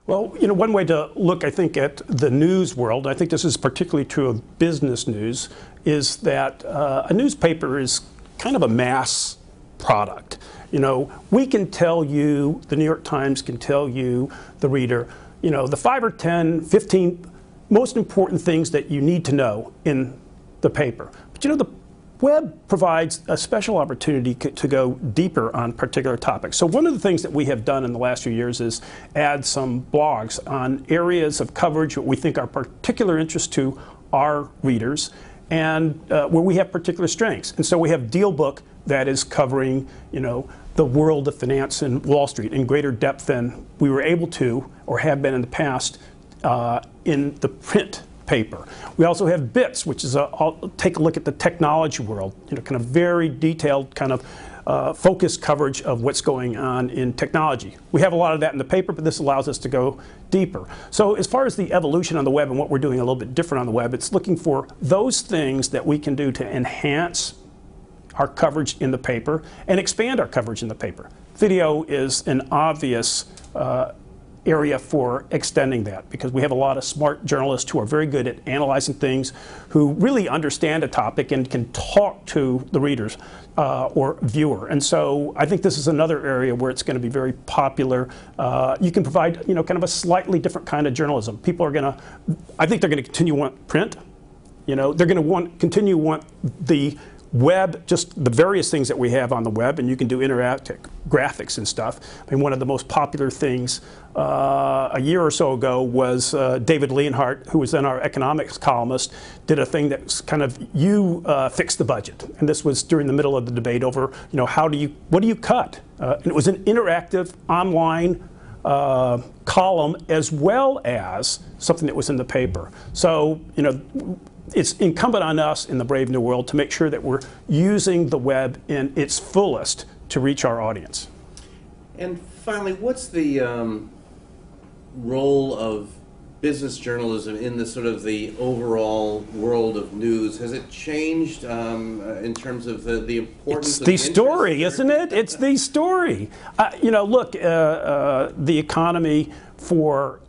Well, one way to look, I think, at the news world, I think this is particularly true of business news, is that a newspaper is kind of a mass product. We can tell you, the New York Times can tell you, the reader, the 5 or 10, 15 most important things that you need to know in the paper. But the web provides a special opportunity to go deeper on particular topics. So one of the things that we have done in the last few years is add some blogs on areas of coverage that we think are particular interest to our readers and where we have particular strengths. And so we have Deal Book that is covering, the world of finance and Wall Street in greater depth than we were able to or have been in the past in the print paper. We also have Bits, which is I'll take a look at the technology world, kind of very detailed kind of focused coverage of what's going on in technology. We have a lot of that in the paper, but this allows us to go deeper. So as far as the evolution on the web and what we're doing a little bit different on the web, it's looking for those things that we can do to enhance our coverage in the paper and expand our coverage in the paper. Video is an obvious area for extending that, because we have a lot of smart journalists who are very good at analyzing things, who really understand a topic and can talk to the readers or viewer. And so I think this is another area where it's going to be very popular. You can provide kind of a slightly different kind of journalism. People are going to, I think they're going to continue to want print. They're going to continue to want the web, just the various things that we have on the web, and you can do interactive graphics and stuff. I mean, one of the most popular things a year or so ago was David Leonhardt, who was then our economics columnist, did a thing that was kind of, you fix the budget. And this was during the middle of the debate over, what do you cut? And it was an interactive online column as well as something that was in the paper. So, it's incumbent on us in the Brave New World to make sure that we're using the web in its fullest to reach our audience. And finally, what's the role of business journalism in the sort of the overall world of news? Has it changed in terms of the importance? It's the story, isn't it? It's the story. Look, the economy for,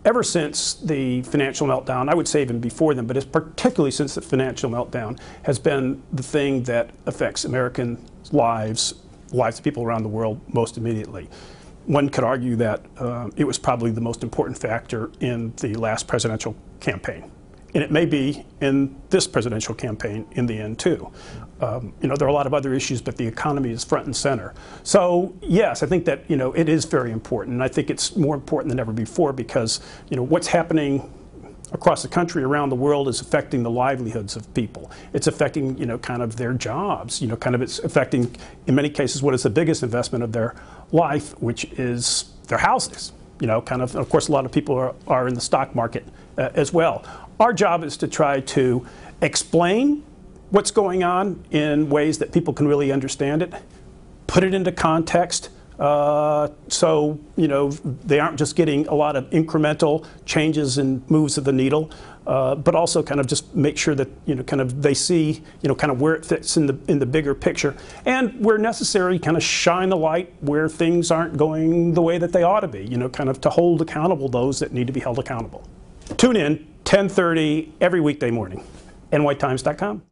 ever since the financial meltdown, I would say even before then, but it's particularly since the financial meltdown, has been the thing that affects American lives of people around the world most immediately. One could argue that it was probably the most important factor in the last presidential campaign. And it may be in this presidential campaign in the end too. There are a lot of other issues, but the economy is front and center. So yes, I think that it is very important, and I think it's more important than ever before, because what's happening across the country, around the world, is affecting the livelihoods of people. It's affecting kind of their jobs. It's affecting, in many cases, what is the biggest investment of their life, which is their houses. Of course, a lot of people are in the stock market as well. Our job is to try to explain what's going on in ways that people can really understand it, put it into context, so they aren't just getting a lot of incremental changes and moves of the needle, but also kind of just make sure that they see kind of where it fits in the bigger picture, and where necessary kind of shine the light where things aren't going the way that they ought to be, kind of to hold accountable those that need to be held accountable. Tune in 10:30 every weekday morning. nytimes.com.